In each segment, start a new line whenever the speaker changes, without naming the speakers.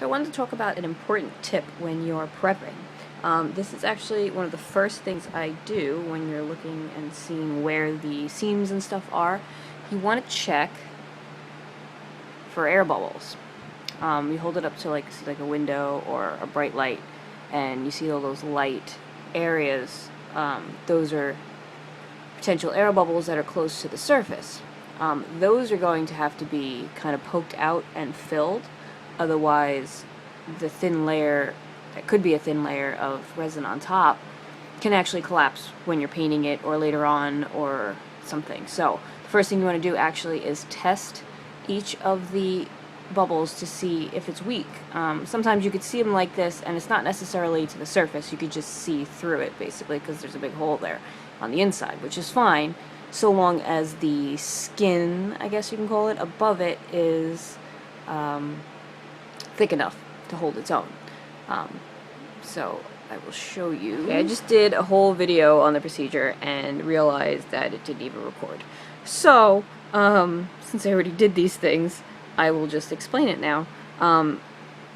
So I wanted to talk about an important tip when you're prepping. This is actually one of the first things I do when you're looking and seeing where the seams and stuff are. You want to check for air bubbles. You hold it up to like a window or a bright light, and you see all those light areas. Those are potential air bubbles that are close to the surface. Those are going to have to be kind of poked out and filled. Otherwise, the thin layer, that could be a thin layer of resin on top, can actually collapse when you're painting it or later on or something. So the first thing you want to do actually is test each of the bubbles to see if it's weak. Sometimes you could see them like this and it's not necessarily to the surface. You could just see through it basically because there's a big hole there on the inside, which is fine so long as the skin, I guess you can call it, above it is thick enough to hold its own. So I will show you. Okay, I just did a whole video on the procedure and realized that it didn't even record. So, since I already did these things, I will just explain it now.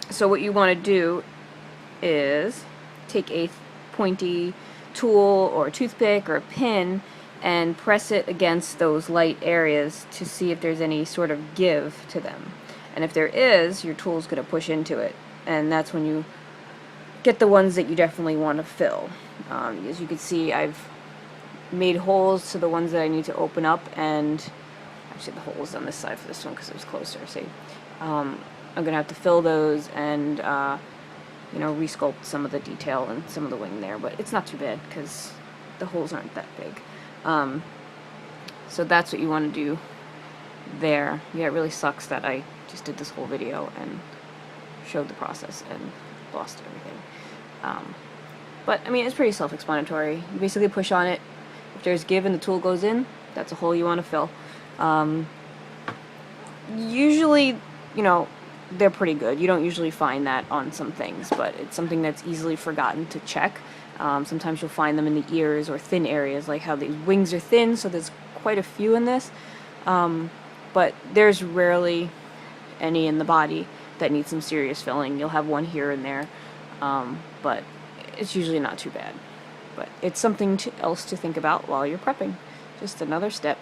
So what you want to do is take a pointy tool or a toothpick or a pin and press it against those light areas to see if there's any sort of give to them. And if there is, your tool's going to push into it. And that's when you get the ones that you definitely want to fill. As you can see, I've made holes to the ones that I need to open up, and actually the hole is on this side for this one because it was closer. See, I'm going to have to fill those and you know, resculpt some of the detail and some of the wing there, but it's not too bad because the holes aren't that big. So that's what you want to do there. Yeah, it really sucks that I just did this whole video and showed the process and lost everything. But I mean, it's pretty self-explanatory. You basically push on it. If there's give and the tool goes in, that's a hole you want to fill. Usually, you know, they're pretty good. You don't usually find that on some things, but it's something that's easily forgotten to check. Sometimes you'll find them in the ears or thin areas, like how these wings are thin, so there's quite a few in this. But there's rarely any in the body that needs some serious filling. You'll have one here and there, but it's usually not too bad. But it's something else to think about while you're prepping. Just another step.